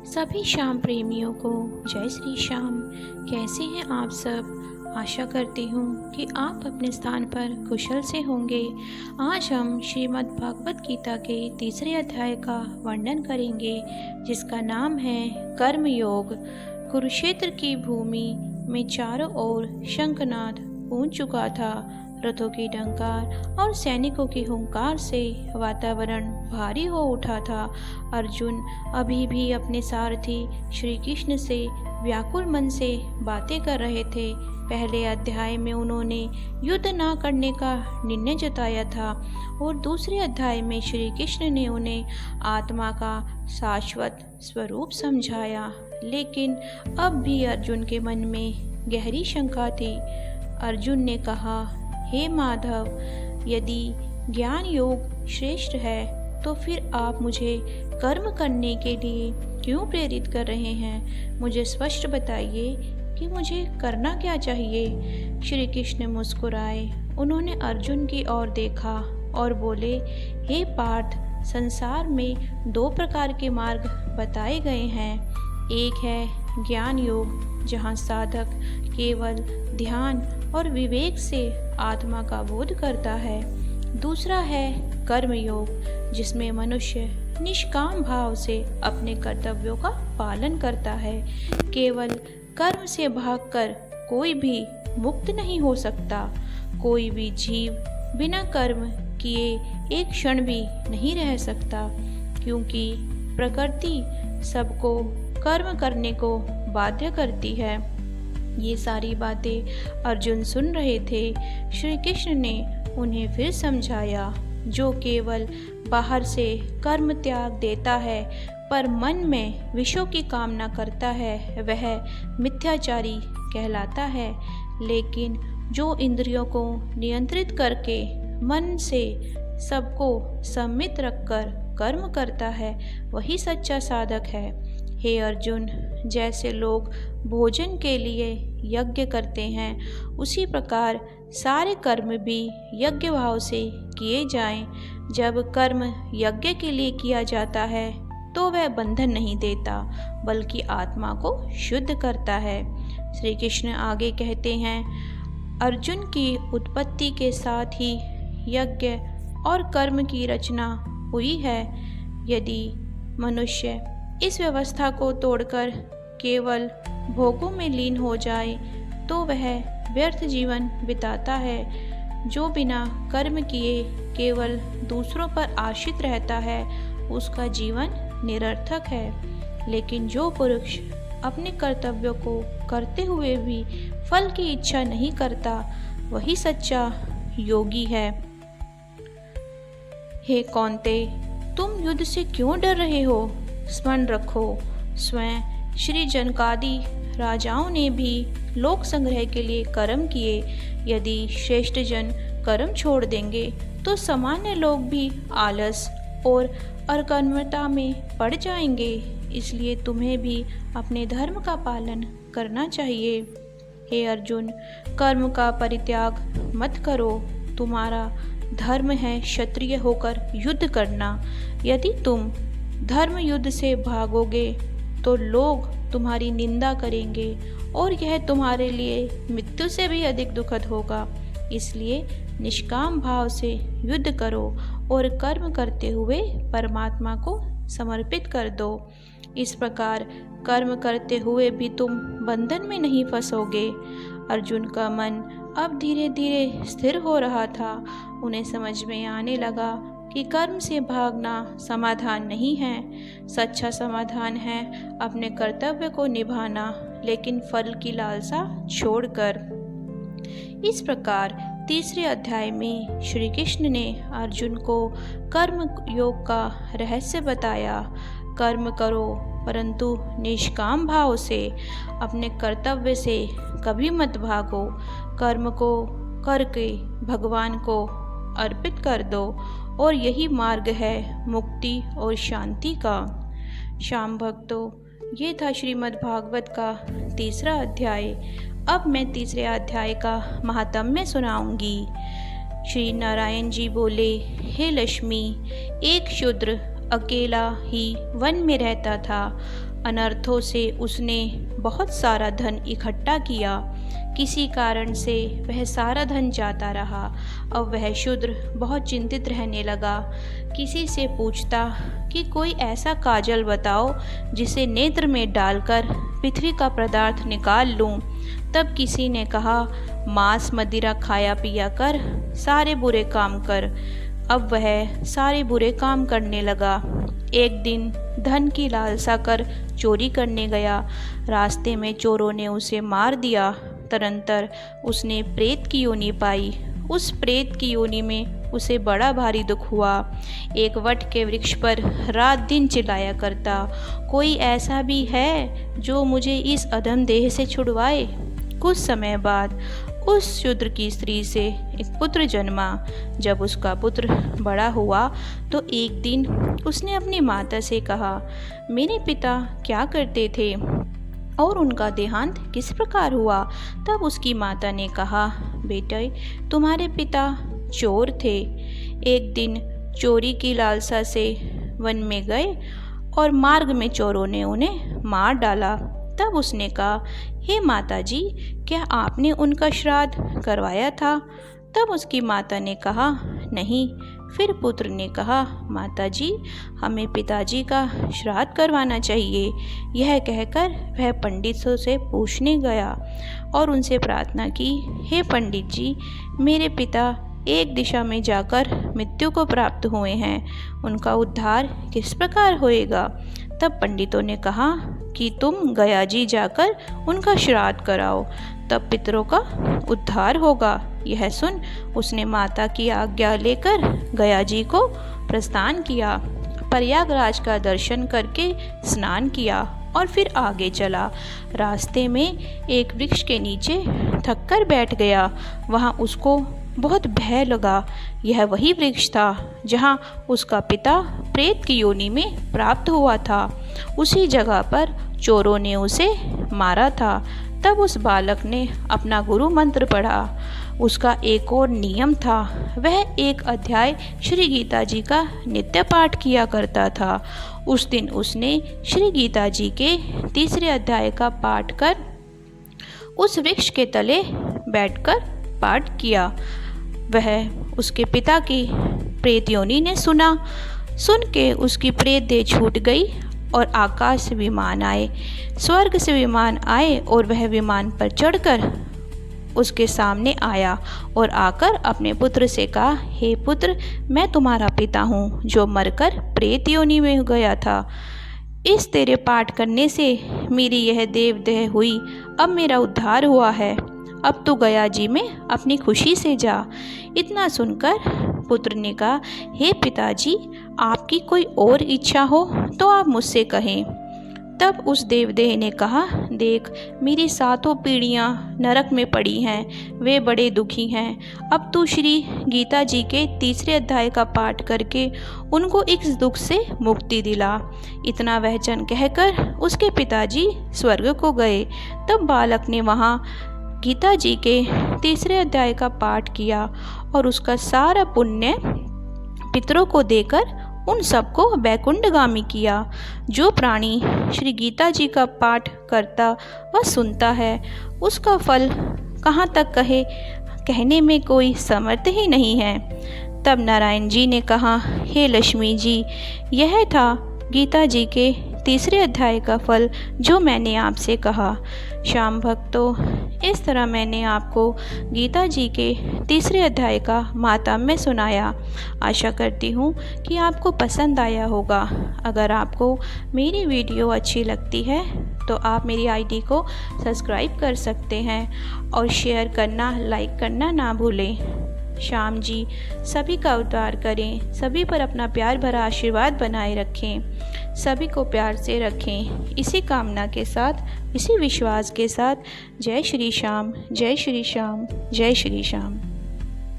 सभी श्याम प्रेमियों को जय श्री श्याम। कैसे हैं आप सब? आशा करती हूँ कि आप अपने स्थान पर कुशल से होंगे। आज हम श्रीमद् भागवत गीता के तीसरे अध्याय का वर्णन करेंगे, जिसका नाम है कर्म योग। कुरुक्षेत्र की भूमि में चारों ओर शंखनाद गूंज चुका था। रथों की डंकार और सैनिकों की हुंकार से वातावरण भारी हो उठा था। अर्जुन अभी भी अपने सारथी श्री कृष्ण से व्याकुल मन से बातें कर रहे थे। पहले अध्याय में उन्होंने युद्ध न करने का निर्णय जताया था और दूसरे अध्याय में श्री कृष्ण ने उन्हें आत्मा का शाश्वत स्वरूप समझाया। लेकिन अब भी अर्जुन के मन में गहरी शंका थी। अर्जुन ने कहा, हे माधव, यदि ज्ञान योग श्रेष्ठ है तो फिर आप मुझे कर्म करने के लिए क्यों प्रेरित कर रहे हैं? मुझे स्पष्ट बताइए कि मुझे करना क्या चाहिए। श्री कृष्ण मुस्कुराए। उन्होंने अर्जुन की ओर देखा और बोले, हे पार्थ, संसार में दो प्रकार के मार्ग बताए गए हैं। एक है ज्ञान योग, जहाँ साधक केवल ध्यान और विवेक से आत्मा का बोध करता है। दूसरा है कर्म योग, जिसमें मनुष्य निष्काम भाव से अपने कर्तव्यों का पालन करता है। केवल कर्म से भागकर कोई भी मुक्त नहीं हो सकता। कोई भी जीव बिना कर्म किए एक क्षण भी नहीं रह सकता, क्योंकि प्रकृति सबको कर्म करने को बाध्य करती है। ये सारी बातें अर्जुन सुन रहे थे। श्री कृष्ण ने उन्हें फिर समझाया, जो केवल बाहर से कर्म त्याग देता है पर मन में विषयों की कामना करता है, वह मिथ्याचारी कहलाता है। लेकिन जो इंद्रियों को नियंत्रित करके मन से सबको सम्मित रखकर कर्म करता है, वही सच्चा साधक है। हे अर्जुन, जैसे लोग भोजन के लिए यज्ञ करते हैं, उसी प्रकार सारे कर्म भी यज्ञ भाव से किए जाएं। जब कर्म यज्ञ के लिए किया जाता है तो वह बंधन नहीं देता, बल्कि आत्मा को शुद्ध करता है। श्री कृष्ण आगे कहते हैं, अर्जुन की उत्पत्ति के साथ ही यज्ञ और कर्म की रचना हुई है। यदि मनुष्य इस व्यवस्था को तोड़कर केवल भोगों में लीन हो जाए तो वह व्यर्थ जीवन बिताता है। जो बिना कर्म किए केवल दूसरों पर आश्रित रहता है, उसका जीवन निरर्थक है। लेकिन जो पुरुष अपने कर्तव्यों को करते हुए भी फल की इच्छा नहीं करता, वही सच्चा योगी है। हे कौन्ते, तुम युद्ध से क्यों डर रहे हो? स्मरण रखो, स्वयं श्री जनकादि राजाओं ने भी लोक संग्रह के लिए कर्म किए। यदि श्रेष्ठ जन कर्म छोड़ देंगे तो सामान्य लोग भी आलस और अकर्मता में पड़ जाएंगे। इसलिए तुम्हें भी अपने धर्म का पालन करना चाहिए। हे अर्जुन, कर्म का परित्याग मत करो। तुम्हारा धर्म है क्षत्रिय होकर युद्ध करना। यदि तुम धर्म युद्ध से भागोगे तो लोग तुम्हारी निंदा करेंगे और यह तुम्हारे लिए मृत्यु से भी अधिक दुखद होगा। इसलिए निष्काम भाव से युद्ध करो और कर्म करते हुए परमात्मा को समर्पित कर दो। इस प्रकार कर्म करते हुए भी तुम बंधन में नहीं फंसोगे। अर्जुन का मन अब धीरे धीरे स्थिर हो रहा था। उन्हें समझ में आने लगा कि कर्म से भागना समाधान नहीं है। सच्चा समाधान है अपने कर्तव्य को निभाना, लेकिन फल की लालसा छोड़कर। इस प्रकार तीसरे अध्याय में श्री कृष्ण ने अर्जुन को कर्म योग का रहस्य बताया। कर्म करो, परंतु निष्काम भाव से। अपने कर्तव्य से कभी मत भागो। कर्म को करके भगवान को अर्पित कर दो, और यही मार्ग है मुक्ति और शांति का। श्याम भक्तों, ये था श्रीमद् भागवत का तीसरा अध्याय। अब मैं तीसरे अध्याय का महात्म्य सुनाऊंगी। श्री नारायण जी बोले, हे लक्ष्मी, एक शूद्र अकेला ही वन में रहता था। अनर्थों से उसने बहुत सारा धन इकट्ठा किया। किसी कारण से वह सारा धन जाता रहा। अब वह शूद्र बहुत चिंतित रहने लगा। किसी से पूछता कि कोई ऐसा काजल बताओ जिसे नेत्र में डालकर पृथ्वी का पदार्थ निकाल लूं। तब किसी ने कहा, मांस मदिरा खाया पिया कर, सारे बुरे काम कर। अब वह सारे बुरे काम करने लगा। एक दिन धन की लालसा कर चोरी करने गया। रास्ते में चोरों ने उसे मार दिया। तदनंतर उसने प्रेत की योनि पाई। उस प्रेत की योनि में उसे बड़ा भारी दुख हुआ। एक वट के वृक्ष पर रात दिन चिल्लाया करता, कोई ऐसा भी है जो मुझे इस अधम देह से छुड़वाए। कुछ समय बाद उस शूद्र की स्त्री से एक पुत्र जन्मा। जब उसका पुत्र बड़ा हुआ तो एक दिन उसने अपनी माता से कहा, मेरे पिता क्या करते थे और उनका देहांत किस प्रकार हुआ। तब उसकी माता ने कहा, बेटे, तुम्हारे पिता चोर थे। एक दिन चोरी की लालसा से वन में गए और मार्ग में चोरों ने उन्हें मार डाला। तब उसने कहा, हे माता जी, क्या आपने उनका श्राद्ध करवाया था। तब उसकी माता ने कहा, नहीं। फिर पुत्र ने कहा, माता जी, हमें पिताजी का श्राद्ध करवाना चाहिए। यह कहकर वह पंडितों से पूछने गया और उनसे प्रार्थना की, हे पंडित जी, मेरे पिता एक दिशा में जाकर मृत्यु को प्राप्त हुए हैं, उनका उद्धार किस प्रकार होएगा। तब पंडितों ने कहा कि तुम गया जी जाकर उनका श्राद्ध कराओ, तब पितरों का उद्धार होगा। यह सुन उसने माता की आज्ञा लेकर गया जी को प्रस्थान किया। प्रयागराज का दर्शन करके स्नान किया और फिर आगे चला। रास्ते में एक वृक्ष के नीचे थककर बैठ गया। वहाँ उसको बहुत भय लगा। यह वही वृक्ष था जहाँ उसका पिता प्रेत की योनि में प्राप्त हुआ था। उसी जगह पर चोरों ने उसे मारा था। तब उस बालक ने अपना गुरु मंत्र पढ़ा। उसका एक और नियम था, वह एक अध्याय श्री गीता जी का नित्य पाठ किया करता था। उस दिन उसने श्री गीता जी के 3 अध्याय का पाठ कर उस वृक्ष के तले बैठकर पाठ किया। वह उसके पिता की प्रेत योनि ने सुना। सुन के उसकी प्रेत देह छूट गई और आकाश से विमान आए, स्वर्ग से विमान आए और वह विमान पर चढ़कर उसके सामने आया और आकर अपने पुत्र से कहा, हे पुत्र, मैं तुम्हारा पिता हूँ जो मरकर प्रेत योनि में गया था। इस तेरे पाठ करने से मेरी यह देह हुई। अब मेरा उद्धार हुआ है। अब तू गया जी में अपनी खुशी से जा। इतना सुनकर पुत्र ने कहा, हे पिताजी, आपकी कोई और इच्छा हो तो आप मुझसे कहें। तब उस देवदेह ने कहा, देख, मेरी 7 पीढ़ियाँ नरक में पड़ी हैं, वे बड़े दुखी हैं। अब तू श्री गीता जी के 3 अध्याय का पाठ करके उनको इस दुख से मुक्ति दिला। इतना वचन कहकर उसके पिताजी स्वर्ग को गए। तब बालक ने वहाँ गीता जी के 3 अध्याय का पाठ किया और उसका सारा पुण्य पितरों को देकर उन सबको वैकुंठगामी किया। जो प्राणी श्री गीता जी का पाठ करता व सुनता है, उसका फल कहाँ तक कहने में कोई समर्थ ही नहीं है। तब नारायण जी ने कहा, हे लक्ष्मी जी, यह था गीता जी के 3 अध्याय का फल जो मैंने आपसे कहा। श्याम भक्तों, इस तरह मैंने आपको गीता जी के 3 अध्याय का माहात्म्य सुनाया। आशा करती हूँ कि आपको पसंद आया होगा। अगर आपको मेरी वीडियो अच्छी लगती है तो आप मेरी आईडी को सब्सक्राइब कर सकते हैं और शेयर करना, लाइक करना ना भूलें। श्याम जी सभी का उद्धार करें, सभी पर अपना प्यार भरा आशीर्वाद बनाए रखें, सभी को प्यार से रखें। इसी कामना के साथ, इसी विश्वास के साथ, जय श्री श्याम, जय श्री श्याम, जय श्री श्याम।